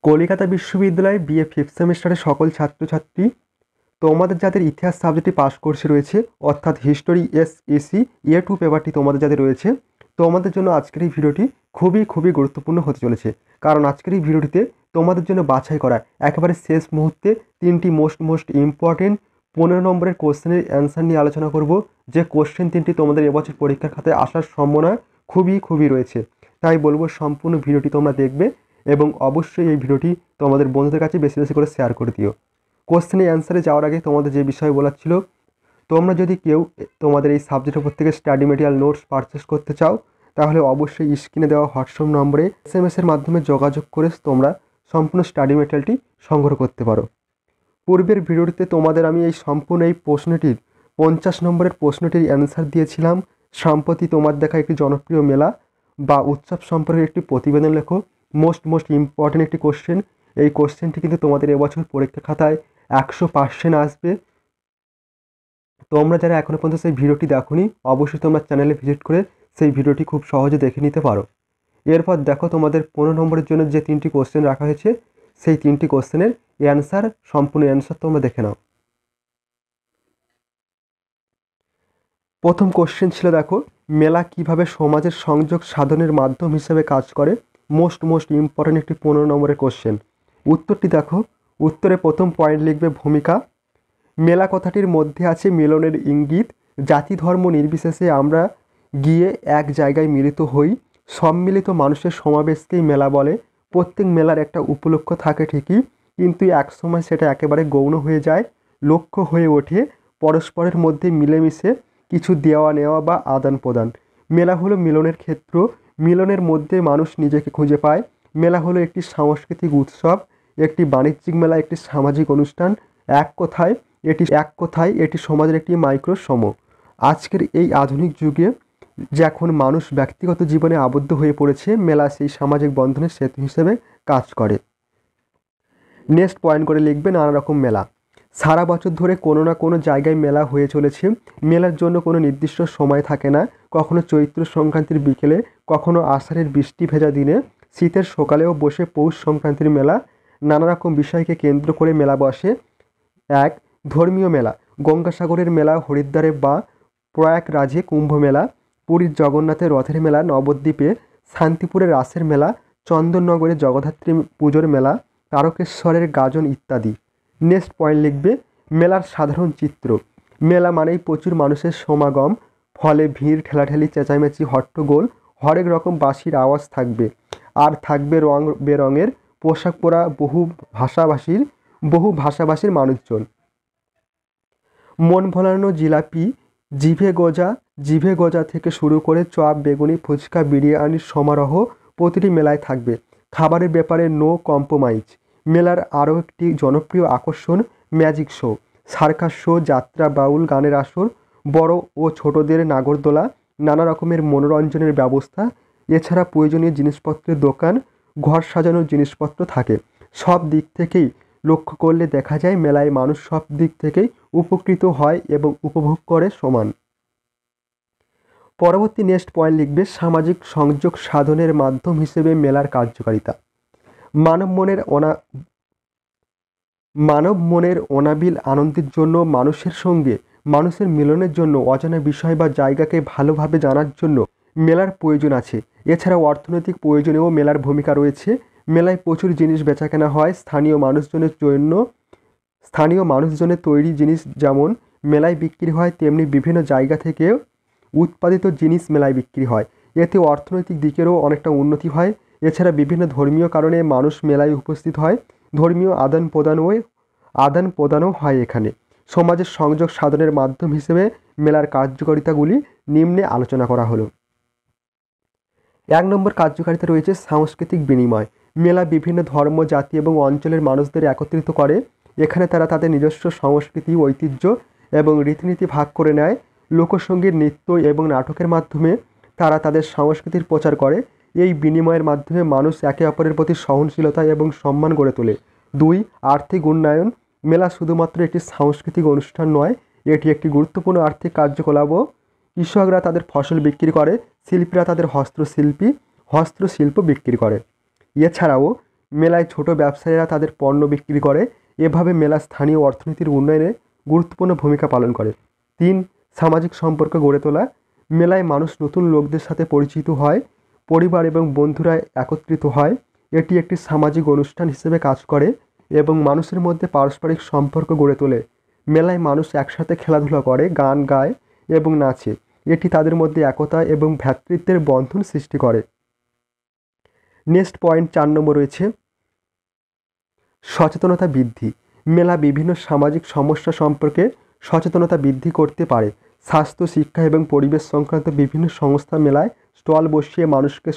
কলিকাতা বিশ্ববিদ্যালয়ে BA fifth সেমিস্টারের সকল ছাত্রছাত্রী, তোমাদের যাদের ইতিহাস সাবজেক্টে পাস কোর্সে রয়েছে, অর্থাৎ হিস্টোরি এসইসি A2 পেপারটি তোমাদের যাদের রয়েছে, তোমাদের জন্য আজকের এই ভিডিওটি খুবই গুরুত্বপূর্ণ হতে চলেছে। কারণ আজকের এই ভিডিওটিতে তোমাদের জন্য বাছাই করা একেবারে শেষ মুহূর্তে তিনটি মোস্ট ইম্পর্টেন্ট 15 নম্বরের কোশ্চেনের অ্যান্সার নিয়ে আলোচনা করব। যে কোশ্চেন তিনটি তোমাদের এবছর পরীক্ষার খাতায় আসার সম্ভাবনা খুবই রয়েছে। তাই বলবো সম্পূর্ণ ভিডিওটি তোমরা দেখবে এবং অবশ্যই এই ভিডিওটি তোমাদের বন্ধুদের কাছে বেশি করে শেয়ার করে দিও। কোশ্চেনের অ্যান্সারে যাওয়ার আগে তোমাদের যে বিষয় বলার ছিল, তোমরা যদি কেউ তোমাদের এই সাবজেক্টের উপর থেকে স্টাডি মেটেরিয়াল নোটস পারচেস করতে চাও, তাহলে অবশ্যই স্ক্রিনে দেওয়া হোয়াটসঅ্যাপ নম্বরে SMS-এর মাধ্যমে যোগাযোগ করে তোমরা সম্পূর্ণ স্টাডি মেটেরিয়ালটি সংগ্রহ করতে পারো। পূর্বের ভিডিওটিতে তোমাদের আমি এই সম্পূর্ণ এই প্রশ্নটির 50 নম্বরের প্রশ্নটির অ্যান্সার দিয়েছিলাম। সম্প্রতি তোমার দেখা একটি জনপ্রিয় মেলা বা উৎসব সম্পর্কে একটি প্রতিবেদন লেখো। মোস্ট ইম্পর্টেন্ট একটি কোশ্চেন। এই কোশ্চেনটি কিন্তু তোমাদের এবছর পরীক্ষা খাতায় 100% আসবে। তোমরা যারা এখনও পর্যন্ত সেই ভিডিওটি দেখোনি, অবশ্যই তোমরা চ্যানেলে ভিজিট করে সেই ভিডিওটি খুব সহজে দেখে নিতে পারো। এরপর দেখো তোমাদের 15 নম্বরের জন্য যে তিনটি কোশ্চেন রাখা হয়েছে, সেই তিনটি কোশ্চেনের সম্পূর্ণ অ্যান্সার তোমরা দেখে নাও। প্রথম কোশ্চেন ছিল, দেখো, মেলা কিভাবে সমাজের সংযোগ সাধনের মাধ্যম হিসেবে কাজ করে? মোস্ট ইম্পর্টেন্ট একটি 15 নম্বরের কোশ্চেন। উত্তরটি দেখো, উত্তরে প্রথম পয়েন্ট লিখবে ভূমিকা। মেলা কথাটির মধ্যে আছে মিলনের ইঙ্গিত। জাতি ধর্ম নির্বিশেষে আমরা গিয়ে এক জায়গায় মিলিত হই। সম্মিলিত মানুষের সমাবেশকেই মেলা বলে। প্রত্যেক মেলার একটা উপলক্ষ থাকে ঠিকই, কিন্তু একসময় সেটা একেবারে গৌণ হয়ে যায়, লক্ষ্য হয়ে ওঠে পরস্পরের মধ্যে মিলেমিশে কিছু দেওয়া নেওয়া বা আদান প্রদান। মেলা হলো মিলনের ক্ষেত্র। মিলনের মধ্যে মানুষ নিজেকে খুঁজে পায়। মেলা হলো একটি সাংস্কৃতিক উৎসব, একটি বাণিজ্যিক মেলা, একটি সামাজিক অনুষ্ঠান। এক কথায় এটি সমাজের একটি মাইক্রোসম। আজকের এই আধুনিক যুগে যখন মানুষ ব্যক্তিগত জীবনে আবদ্ধ হয়ে পড়েছে, মেলা সেই সামাজিক বন্ধনের সেতু হিসেবে কাজ করে। নেক্সট পয়েন্ট করে লিখবে নানা রকম মেলা। সারা বছর ধরে কোনো না কোনো জায়গায় মেলা হয়ে চলেছে। মেলার জন্য কোনো নির্দিষ্ট সময় থাকে না। কখনো চৈত্র সংক্রান্তির বিকেলে, কখনো আষাঢ়ের বৃষ্টি ভেজা দিনে, শীতের সকালেও বসে পৌষ সংক্রান্তির মেলা। নানা রকম বিষয়কে কেন্দ্র করে মেলা বসে। এক, ধর্মীয় মেলা। গঙ্গাসাগরের মেলা, হরিদ্বারে বা প্রয়াগরাজে কুম্ভ মেলা, পুরীর জগন্নাথের রথের মেলা, নবদ্বীপে শান্তিপুরের রাসের মেলা, চন্দননগরে জগদ্ধাত্রী পুজোর মেলা, তারকেশ্বরের গাজন ইত্যাদি। নেক্সট পয়েন্ট লিখবে মেলার সাধারণ চিত্র। মেলা মানেই প্রচুর মানুষের সমাগম, ফলে ভিড়, ঠেলাঠেলি, চেঁচামেচি, হট্টগোল, হরেক রকম বাঁশির আওয়াজ থাকবে। আর থাকবে রং বেরঙের পোশাক পরা বহু ভাষাভাষীর মানুষজন। মন ভোলানো জিলাপি, জিভে গজা থেকে শুরু করে চপ, বেগুনি, ফুচকা, বিরিয়ানির সমারোহ প্রতিটি মেলায় থাকবে। খাবারের ব্যাপারে নো কম্প্রোমাইজ। মেলার আরও একটি জনপ্রিয় আকর্ষণ ম্যাজিক শো, সার্কাস শো, যাত্রা, বাউল গানের আসর, বড় ও ছোটদের নাগরদোলা, নানা রকমের মনোরঞ্জনের ব্যবস্থা। এছাড়া প্রয়োজনীয় জিনিসপত্রের দোকান, ঘর সাজানোর জিনিসপত্র থাকে। সব দিক থেকেই লক্ষ্য করলে দেখা যায় মেলায় মানুষ সব দিক থেকেই উপকৃত হয় এবং উপভোগ করে সমান। পরবর্তী নেক্সট পয়েন্ট লিখবে সামাজিক সংযোগ সাধনের মাধ্যম হিসেবে মেলার কার্যকারিতা। মানব মনের অনাবিল আনন্দের জন্য, মানুষের সঙ্গে মানুষের মিলনের জন্য, অজানা বিষয় বা জায়গাকে ভালোভাবে জানার জন্য মেলার প্রয়োজন আছে। এছাড়াও অর্থনৈতিক প্রয়োজনেও মেলার ভূমিকা রয়েছে। মেলায় প্রচুর জিনিস বেচাকেনা হয় স্থানীয় মানুষজনের তৈরি জিনিস যেমন মেলায় বিক্রি হয়, তেমনি বিভিন্ন জায়গা থেকে উৎপাদিত জিনিস মেলায় বিক্রি হয়। এতে অর্থনৈতিক দিকেরও অনেকটা উন্নতি হয়। এছাড়া বিভিন্ন ধর্মীয় কারণে মানুষ মেলায় উপস্থিত হয়। ধর্মীয় আদান প্রদানও হয় এখানে। সমাজের সংযোগ সাধনের মাধ্যম হিসেবে মেলার কার্যকারিতাগুলি নিম্নে আলোচনা করা হলো। 1 নম্বর কার্যকারিতা রয়েছে সাংস্কৃতিক বিনিময়। মেলা বিভিন্ন ধর্ম, জাতি এবং অঞ্চলের মানুষদের একত্রিত করে। এখানে তারা তাদের নিজস্ব সংস্কৃতি, ঐতিহ্য এবং রীতিনীতি ভাগ করে নেয়। লোকসঙ্গীত, নৃত্য এবং নাটকের মাধ্যমে তারা তাদের সংস্কৃতির প্রচার করে। এই বিনিময়ের মাধ্যমে মানুষ একে অপরের প্রতি সহনশীলতা এবং সম্মান গড়ে তোলে। 2, আর্থিক উন্নয়ন। মেলা শুধুমাত্র একটি সাংস্কৃতিক অনুষ্ঠান নয়, এটি একটি গুরুত্বপূর্ণ আর্থিক কার্যকলাপও। কৃষকরা তাদের ফসল বিক্রি করে, শিল্পীরা তাদের হস্তশিল্প বিক্রি করে। এছাড়াও মেলায় ছোট ব্যবসায়ীরা তাদের পণ্য বিক্রি করে। এভাবে মেলা স্থানীয় অর্থনীতির উন্নয়নে গুরুত্বপূর্ণ ভূমিকা পালন করে। 3. সামাজিক সম্পর্ক গড়ে তোলা। মেলায় মানুষ নতুন লোকদের সাথে পরিচিত হয়, পরিবার এবং বন্ধুরা একত্রিত হয়। এটি একটি সামাজিক অনুষ্ঠান হিসেবে কাজ করে এবং মানুষের মধ্যে পারস্পরিক সম্পর্ক গড়ে তোলে। মেলায় মানুষ একসাথে খেলাধুলা করে, গান গায় এবং নাচে। এটি তাদের মধ্যে একতা এবং ভ্রাতৃত্বের বন্ধন সৃষ্টি করে। নেক্সট পয়েন্ট 4 নম্বর রয়েছে সচেতনতা বৃদ্ধি। মেলা বিভিন্ন সামাজিক সমস্যা সম্পর্কে সচেতনতা বৃদ্ধি করতে পারে। স্বাস্থ্য, শিক্ষা এবং পরিবেশ সংক্রান্ত বিভিন্ন সংস্থা মেলায় স্টল বসিয়ে মানুষকে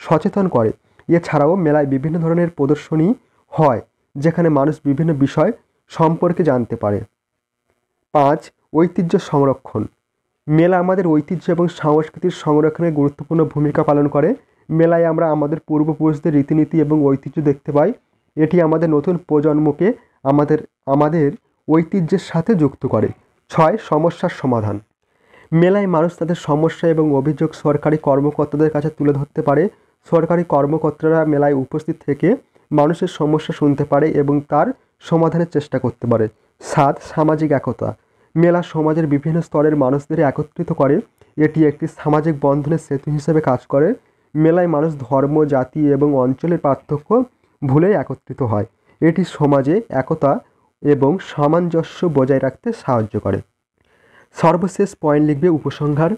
সচেতন করে। এছাড়াও মেলায় বিভিন্ন ধরনের প্রদর্শনী হয় যেখানে মানুষ বিভিন্ন বিষয় সম্পর্কে জানতে পারে। 5. ঐতিহ্য সংরক্ষণ। মেলা আমাদের ঐতিহ্য এবং সংস্কৃতির সংরক্ষণে গুরুত্বপূর্ণ ভূমিকা পালন করে। মেলায় আমরা আমাদের পূর্বপুরুষদের রীতিনীতি এবং ঐতিহ্য দেখতে পাই। এটি আমাদের নতুন প্রজন্মকে আমাদের ঐতিহ্যের সাথে যুক্ত করে। 6. সমস্যার সমাধান। মেলায় মানুষ তাদের সমস্যা এবং অভিযোগ সরকারি কর্মকর্তাদের কাছে তুলে ধরতে পারে। সরকারি কর্মকর্তারা মেলায় উপস্থিত থেকে মানুষের সমস্যা শুনতে পারে এবং তার সমাধানের চেষ্টা করতে পারে। 7. সামাজিক একতা। মেলা সমাজের বিভিন্ন স্তরের মানুষদের একত্রিত করে। এটি একটি সামাজিক বন্ধনের সেতু হিসেবে কাজ করে। মেলায় মানুষ ধর্ম, জাতি এবং অঞ্চলের পার্থক্য ভুলে একত্রিত হয়। এটি সমাজে একতা এবং সামঞ্জস্য বজায় রাখতে সাহায্য করে। সর্বশেষ পয়েন্ট লিখবে উপসংহার।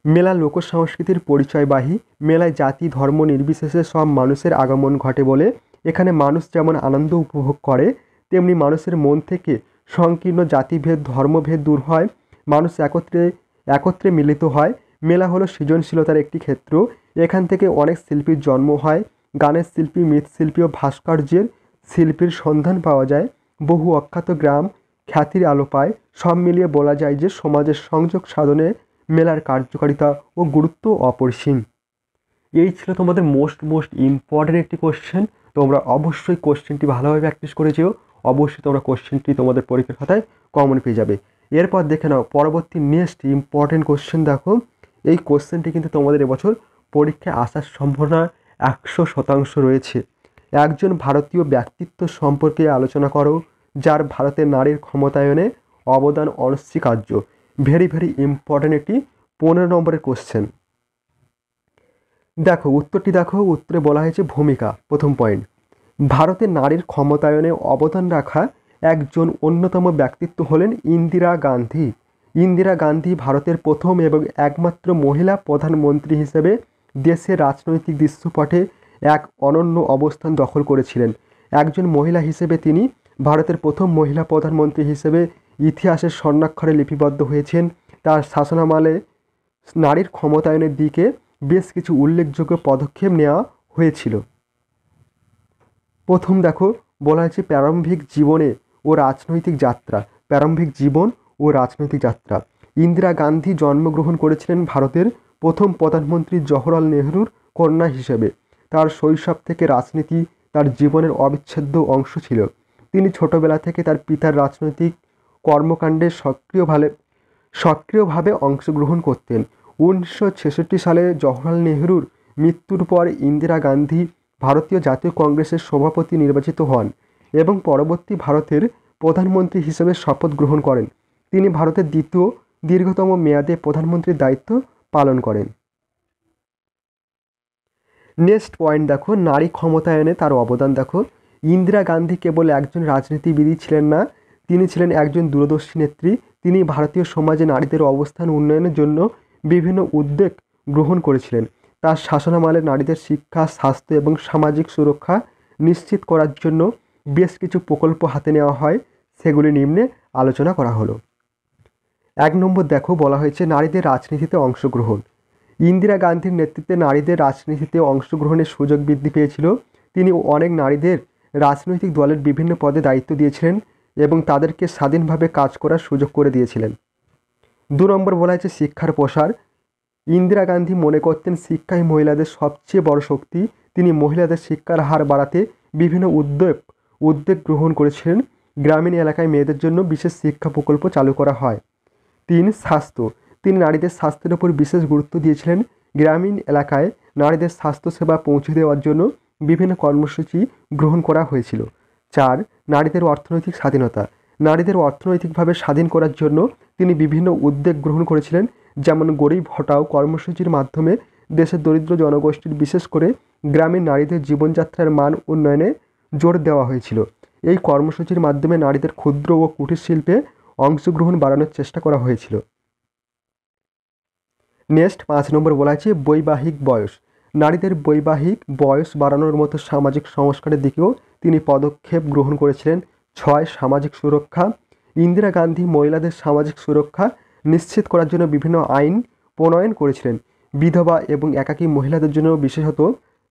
মেলা লোক সংস্কৃতির পরিচয়বাহী। মেলায় জাতি ধর্ম নির্বিশেষে সব মানুষের আগমন ঘটে বলে এখানে মানুষ যেমন আনন্দ উপভোগ করে তেমনি মানুষের মন থেকে সংকীর্ণ জাতিভেদ ধর্মভেদ দূর হয়, মানুষ একত্রে মিলিত হয়। মেলা হলো সৃজনশীলতার একটি ক্ষেত্র। এখান থেকে অনেক শিল্পীর জন্ম হয়। গানের শিল্পী, মৃৎশিল্পী ও ভাস্কর্যের শিল্পীর সন্ধান পাওয়া যায়। বহু অখ্যাত গ্রাম খ্যাতির আলো পায়। সব মিলিয়ে বলা যায় যে সমাজের সংযোগ সাধনে মেলার কার্যকারিতা ও গুরুত্ব অপরিসীম। এই ছিল তোমাদের মোস্ট ইম্পর্টেন্ট একটি কোশ্চেন। তোমরা অবশ্যই কোশ্চেনটি ভালোভাবে প্র্যাকটিস করেছো। অবশ্যই তোমরা কোশ্চেনটি তোমাদের পরীক্ষার খাতায় কমন পেয়ে যাবে। এরপর দেখে নাও পরবর্তী নেক্সট ইম্পর্টেন্ট কোশ্চেন। দেখো এই কোশ্চেনটি কিন্তু তোমাদের এবছর পরীক্ষায় আসার সম্ভাবনা 100% রয়েছে। একজন ভারতীয় ব্যক্তিত্ব সম্পর্কে আলোচনা করো যার ভারতের নারীর ক্ষমতায়নে অবদান অনস্বীকার্য। ভেরি ইম্পর্টেন্ট একটি 15 নম্বরের কোশ্চেন। দেখো উত্তরটি দেখো, উত্তরে বলা হয়েছে ভূমিকা। প্রথম পয়েন্ট, ভারতের নারীর ক্ষমতায়নে অবদান রাখা একজন অন্যতম ব্যক্তিত্ব হলেন ইন্দিরা গান্ধী। ইন্দিরা গান্ধী ভারতের প্রথম এবং একমাত্র মহিলা প্রধানমন্ত্রী হিসেবে দেশের রাজনৈতিক দৃশ্যপটে এক অনন্য অবস্থান দখল করেছিলেন। একজন মহিলা হিসেবে তিনি ভারতের প্রথম মহিলা প্রধানমন্ত্রী হিসেবে ইতিহাসের স্বর্ণাক্ষরে লিপিবদ্ধ হয়েছেন। তার শাসনামলে নারীর ক্ষমতায়নের দিকে বেশ কিছু উল্লেখযোগ্য পদক্ষেপ নেওয়া হয়েছিল। প্রথম দেখো বলা হয়েছে প্রারম্ভিক জীবনে ও রাজনৈতিক যাত্রা। প্রারম্ভিক জীবন ও রাজনৈতিক যাত্রা। ইন্দিরা গান্ধী জন্মগ্রহণ করেছিলেন ভারতের প্রথম প্রধানমন্ত্রী জওহরলাল নেহরুর কন্যা হিসেবে। তার শৈশব থেকে রাজনীতি তার জীবনের অবিচ্ছেদ্য অংশ ছিল। তিনি ছোটবেলা থেকে তার পিতার রাজনৈতিক কর্মকাণ্ডে সক্রিয়ভাবে অংশগ্রহণ করতেন। 1966 সালে জওহরলাল নেহরুর মৃত্যুর পর ইন্দিরা গান্ধী ভারতীয় জাতীয় কংগ্রেসের সভাপতি নির্বাচিত হন এবং পরবর্তী ভারতের প্রধানমন্ত্রী হিসেবে শপথ গ্রহণ করেন। তিনি ভারতের দ্বিতীয় দীর্ঘতম মেয়াদে প্রধানমন্ত্রীর দায়িত্ব পালন করেন। নেক্সট পয়েন্ট দেখো নারী ক্ষমতায়নে তার অবদান দেখো। ইন্দিরা গান্ধী কেবল একজন রাজনীতিবিদই ছিলেন না, তিনি ছিলেন একজন দূরদর্শী নেত্রী। তিনি ভারতীয় সমাজে নারীদের অবস্থান উন্নয়নের জন্য বিভিন্ন উদ্যোগ গ্রহণ করেছিলেন। তার শাসনামলে নারীদের শিক্ষা, স্বাস্থ্য এবং সামাজিক সুরক্ষা নিশ্চিত করার জন্য বেশ কিছু প্রকল্প হাতে নেওয়া হয়। সেগুলি নিম্নে আলোচনা করা হলো। 1 নম্বর দেখো বলা হয়েছে নারীদের রাজনীতিতে অংশগ্রহণ। ইন্দিরা গান্ধীর নেতৃত্বে নারীদের রাজনীতিতে অংশগ্রহণের সুযোগ বৃদ্ধি পেয়েছিল। তিনি অনেক নারীদের রাজনৈতিক দলের বিভিন্ন পদে দায়িত্ব দিয়েছিলেন এবং তাদেরকে স্বাধীনভাবে কাজ করার সুযোগ করে দিয়েছিলেন। 2 নম্বর বলা হয়েছে শিক্ষার প্রসার। ইন্দিরা গান্ধী মনে করতেন শিক্ষাই মহিলাদের সবচেয়ে বড় শক্তি। তিনি মহিলাদের শিক্ষার হার বাড়াতে বিভিন্ন উদ্যোগ গ্রহণ করেছিলেন। গ্রামীণ এলাকায় মেয়েদের জন্য বিশেষ শিক্ষা প্রকল্প চালু করা হয়। 3 স্বাস্থ্য। তিনি নারীদের স্বাস্থ্যের উপর বিশেষ গুরুত্ব দিয়েছিলেন। গ্রামীণ এলাকায় নারীদের স্বাস্থ্যসেবা পৌঁছে দেওয়ার জন্য বিভিন্ন কর্মসূচি গ্রহণ করা হয়েছিল। 4. নারীদের অর্থনৈতিক স্বাধীনতা। নারীদের অর্থনৈতিকভাবে স্বাধীন করার জন্য তিনি বিভিন্ন উদ্যোগ গ্রহণ করেছিলেন, যেমন গরিব হটাও কর্মসূচির মাধ্যমে দেশের দরিদ্র জনগোষ্ঠীর, বিশেষ করে গ্রামীণ নারীদের জীবনযাত্রার মান উন্নয়নে জোর দেওয়া হয়েছিল। এই কর্মসূচির মাধ্যমে নারীদের ক্ষুদ্র ও কুটির শিল্পে অংশগ্রহণ বাড়ানোর চেষ্টা করা হয়েছিল। নেক্সট 5 নম্বর বলা আছে বৈবাহিক বয়স। নারীদের বৈবাহিক বয়স বাড়ানোর মতো সামাজিক সংস্কারের দিকেও তিনি পদক্ষেপ গ্রহণ করেছিলেন। 6. সামাজিক সুরক্ষা। ইন্দিরা গান্ধী মহিলাদের সামাজিক সুরক্ষা নিশ্চিত করার জন্য বিভিন্ন আইন প্রণয়ন করেছিলেন। বিধবা এবং একাকী মহিলাদের জন্য বিশেষত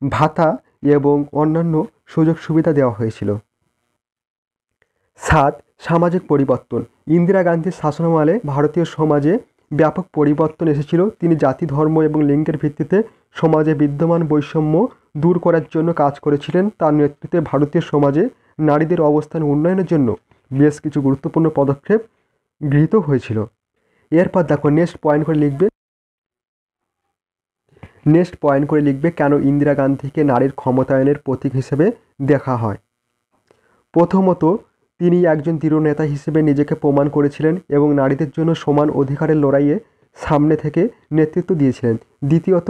ভাতা এবং অন্যান্য সুযোগ সুবিধা দেওয়া হয়েছিল। 7. সামাজিক পরিবর্তন। ইন্দিরা গান্ধীর শাসনামলে ভারতীয় সমাজে ব্যাপক পরিবর্তন এসেছিল। তিনি জাতি, ধর্ম এবং লিঙ্গের ভিত্তিতে সমাজে বিদ্যমান বৈষম্য দূর করার জন্য কাজ করেছিলেন। তার নেতৃত্বে ভারতীয় সমাজে নারীদের অবস্থান উন্নয়নের জন্য বেশ কিছু গুরুত্বপূর্ণ পদক্ষেপ গৃহীত হয়েছিল। এরপর দেখো নেক্সট পয়েন্ট করে লিখবে কেন ইন্দিরা গান্ধীকে নারীর ক্ষমতায়নের প্রতীক হিসেবে দেখা হয়। প্রথমত, তিনি একজন দৃঢ় নেতা হিসেবে নিজেকে প্রমাণ করেছিলেন এবং নারীদের জন্য সমান অধিকারের লড়াইয়ে সামনে থেকে নেতৃত্ব দিয়েছিলেন। দ্বিতীয়ত,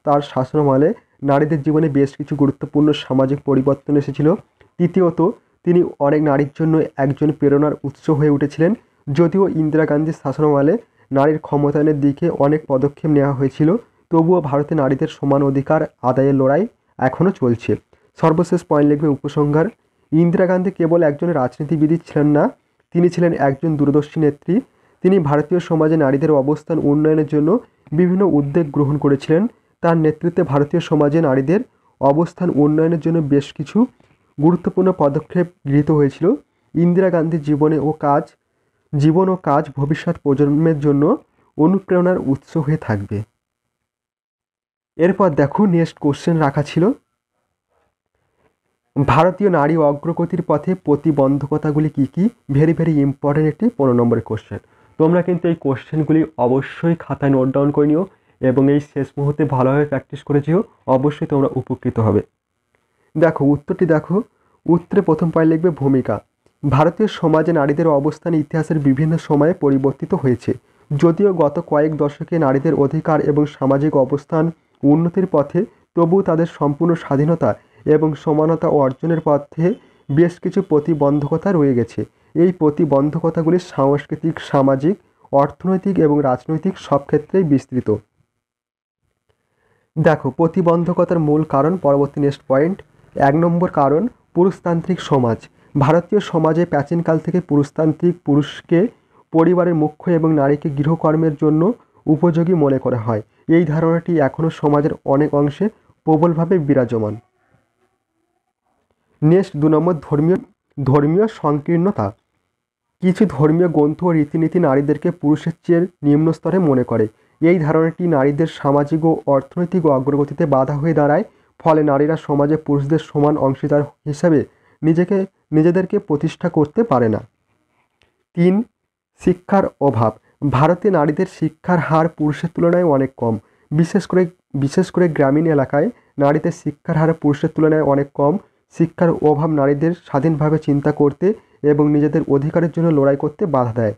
তার শাসনামলে নারীদের জীবনে বেশ কিছু গুরুত্বপূর্ণ সামাজিক পরিবর্তন এসেছিল। তৃতীয়ত, তিনি অনেক নারীর জন্য একজন প্রেরণার উৎস হয়ে উঠেছিলেন। যদিও ইন্দিরা গান্ধীর শাসনামলে নারীর ক্ষমতায়নের দিকে অনেক পদক্ষেপ নেওয়া হয়েছিল, তবুও ভারতে নারীদের সমান অধিকার আদায়ের লড়াই এখনও চলছে। সর্বশেষ পয়েন্ট লিখবে উপসংহার। ইন্দিরা গান্ধী কেবল একজন রাজনীতিবিদ ছিলেন না, তিনি ছিলেন একজন দূরদর্শী নেত্রী। তিনি ভারতীয় সমাজে নারীদের অবস্থান উন্নয়নের জন্য বিভিন্ন উদ্যোগ গ্রহণ করেছিলেন। তার নেতৃত্বে ভারতীয় সমাজে নারীদের অবস্থান উন্নয়নের জন্য বেশ কিছু গুরুত্বপূর্ণ পদক্ষেপ গৃহীত হয়েছিল। ইন্দিরা গান্ধীর জীবন ও কাজ ভবিষ্যৎ প্রজন্মের জন্য অনুপ্রেরণার উৎস হয়ে থাকবে। এরপর দেখো নেক্সট কোশ্চেন রাখা ছিল ভারতীয় নারী অগ্রগতির পথে প্রতিবন্ধকতাগুলি কী কী। ভেরি ভেরি ইম্পর্ট্যান্ট একটি 15 নম্বরের কোশ্চেন। তোমরা কিন্তু এই কোশ্চেনগুলি অবশ্যই খাতায় নোট ডাউন করে নিও এবং এই শেষ মুহূর্তে ভালোভাবে প্র্যাকটিস করে যেও, অবশ্যই তোমরা উপকৃত হবে। দেখো উত্তরটি দেখো। উত্তরে প্রথম পয়েন্ট লিখবে ভূমিকা। ভারতীয় সমাজে নারীদের অবস্থান ইতিহাসের বিভিন্ন সময়ে পরিবর্তিত হয়েছে। যদিও গত কয়েক দশকে নারীদের অধিকার এবং সামাজিক অবস্থান উন্নতির পথে, তবুও তাদের সম্পূর্ণ স্বাধীনতা এবং সমানতা অর্জনের পথে বেশ কিছু প্রতিবন্ধকতা রয়ে গেছে। এই প্রতিবন্ধকতাগুলি সাংস্কৃতিক, সামাজিক, অর্থনৈতিক এবং রাজনৈতিক সব ক্ষেত্রেই বিস্তৃত। দেখো প্রতিবন্ধকতার মূল কারণ, পরবর্তী নেক্সট পয়েন্ট। 1 নম্বর কারণ পুরুষতান্ত্রিক সমাজ। ভারতীয় সমাজে প্রাচীনকাল থেকে পুরুষতান্ত্রিক, পুরুষকে পরিবারের মুখ্য এবং নারীকে গৃহকর্মের জন্য উপযোগী মনে করা হয়। এই ধারণাটি এখনও সমাজের অনেক অংশে প্রবলভাবে বিরাজমান। নেক্সট 2 নম্বর ধর্মীয় সংকীর্ণতা। কিছু ধর্মীয় গ্রন্থ ও রীতিনীতি নারীদেরকে পুরুষের চেয়ে নিম্ন স্তরে মনে করে। এই ধারণাটি নারীদের সামাজিক ও অর্থনৈতিক অগ্রগতিতে বাধা হয়ে দাঁড়ায়। ফলে নারীরা সমাজে পুরুষদের সমান অংশীদার হিসাবে নিজেদেরকে প্রতিষ্ঠা করতে পারে না। 3. শিক্ষার অভাব। ভারতে নারীদের শিক্ষার হার পুরুষের তুলনায় অনেক কম। বিশেষ করে গ্রামীণ এলাকায় নারীদের শিক্ষার হার পুরুষের তুলনায় অনেক কম। শিক্ষার অভাব নারীদের স্বাধীনভাবে চিন্তা করতে এবং নিজেদের অধিকারের জন্য লড়াই করতে বাধা দেয়।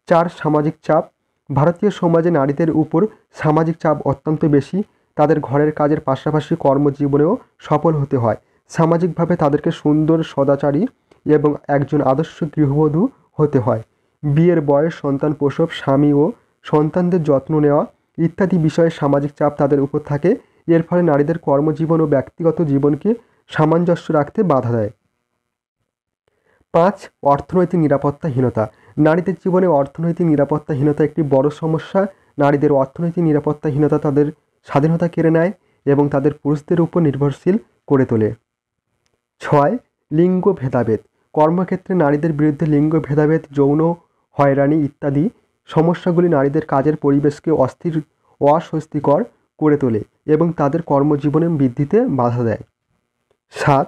4. সামাজিক চাপ। ভারতীয় সমাজে নারীদের উপর সামাজিক চাপ অত্যন্ত বেশি। তাদের ঘরের কাজের পাশাপাশি কর্মজীবনেও সফল হতে হয়। সামাজিকভাবে তাদেরকে সুন্দর, সদাচারী এবং একজন আদর্শ গৃহবধূ হতে হয়। বিয়ের বয়স, সন্তান প্রসব, স্বামী ও সন্তানদের যত্ন নেওয়া ইত্যাদি বিষয়ে সামাজিক চাপ তাদের উপর থাকে। এর ফলে নারীদের কর্মজীবন ও ব্যক্তিগত জীবনকে সামঞ্জস্য রাখতে বাধা দেয়। 5. অর্থনৈতিক নিরাপত্তাহীনতা। নারীদের জীবনে অর্থনৈতিক নিরাপত্তাহীনতা একটি বড় সমস্যা। নারীদের অর্থনৈতিক নিরাপত্তাহীনতা তাদের স্বাধীনতা কেড়ে নেয় এবং তাদের পুরুষদের উপর নির্ভরশীল করে তোলে। 6. লিঙ্গ ভেদাভেদ। কর্মক্ষেত্রে নারীদের বিরুদ্ধে লিঙ্গ ভেদাভেদ, যৌন হয়রানি ইত্যাদি সমস্যাগুলি নারীদের কাজের পরিবেশকে অস্বস্তিকর করে তোলে এবং তাদের কর্মজীবনে বৃদ্ধিতে বাধা দেয়। 7.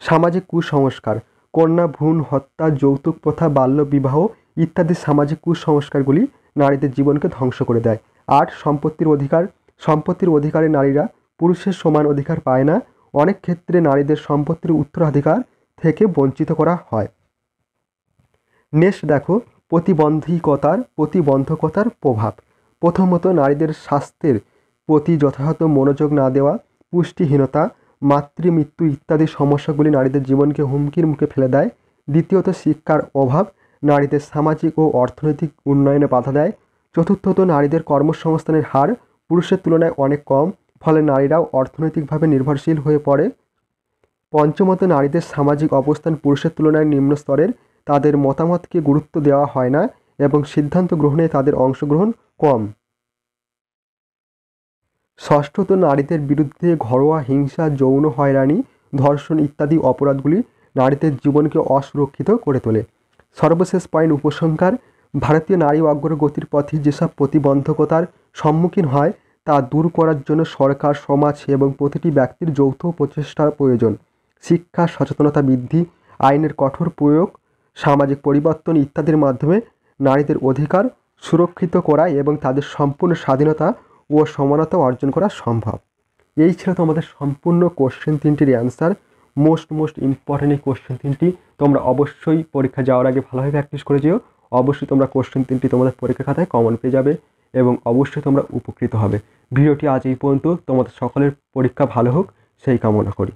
সামাজিক কুসংস্কার। কন্যা ভ্রূণ হত্যা, যৌতুক প্রথা, বাল্যবিবাহ ইত্যাদি সামাজিক কুসংস্কারগুলি নারীদের জীবনকে ধ্বংস করে দেয়। 8. সম্পত্তির অধিকারে নারীরা পুরুষের সমান অধিকার পায় না। অনেক ক্ষেত্রে নারীদের সম্পত্তির উত্তরাধিকার থেকে বঞ্চিত করা হয়। নেক্সট দেখো প্রতিবন্ধকতার প্রভাব। প্রথমত, নারীদের স্বাস্থ্যের প্রতি যথাযথ মনোযোগ না দেওয়া, পুষ্টিহীনতা, মাতৃমৃত্যু ইত্যাদি সমস্যাগুলি নারীদের জীবনকে হুমকির মুখে ফেলে দেয়। দ্বিতীয়ত, শিক্ষার অভাব নারীদের সামাজিক ও অর্থনৈতিক উন্নয়নে বাধা দেয়। চতুর্থত, নারীদের কর্মসংস্থানের হার পুরুষের তুলনায় অনেক কম, ফলে নারীরাও অর্থনৈতিকভাবে নির্ভরশীল হয়ে পড়ে। পঞ্চমত, নারীদের সামাজিক অবস্থান পুরুষের তুলনায় নিম্ন স্তরের, তাদের মতামতকে গুরুত্ব দেওয়া হয় না এবং সিদ্ধান্ত গ্রহণে তাদের অংশগ্রহণ কম। ষষ্ঠত, নারীদের বিরুদ্ধে ঘরোয়া হিংসা, যৌন হয়রানি, ধর্ষণ ইত্যাদি অপরাধগুলি নারীদের জীবনকে অসুরক্ষিত করে তোলে। সর্বশেষ পয়েন্ট, উপসংহার। ভারতীয় নারী অগ্রগতির পথে যেসব প্রতিবন্ধকতার সম্মুখীন হয় তা দূর করার জন্য সরকার, সমাজ এবং প্রতিটি ব্যক্তির যৌথ প্রচেষ্টার প্রয়োজন। শিক্ষা, সচেতনতা বৃদ্ধি, আইনের কঠোর প্রয়োগ, সামাজিক পরিবর্তন ইত্যাদির মাধ্যমে নারীদের অধিকার সুরক্ষিত করা এবং তাদের সম্পূর্ণ স্বাধীনতা ও সমানতা অর্জন করা সম্ভব। এই ছিল তোমাদের সম্পূর্ণ কোশ্চেন তিনটির অ্যান্সার। মোস্ট ইম্পর্টেন্ট এই কোশ্চেন তিনটি তোমরা অবশ্যই পরীক্ষা যাওয়ার আগে ভালোভাবে প্র্যাকটিস করে যেও। অবশ্যই তোমরা কোশ্চেন তিনটি তোমাদের পরীক্ষা খাতায় কমন পেয়ে যাবে এবং অবশ্যই তোমরা উপকৃত হবে। ভিডিওটি আজ এই পর্যন্ত। তোমাদের সকলের পরীক্ষা ভালো হোক সেই কামনা করি।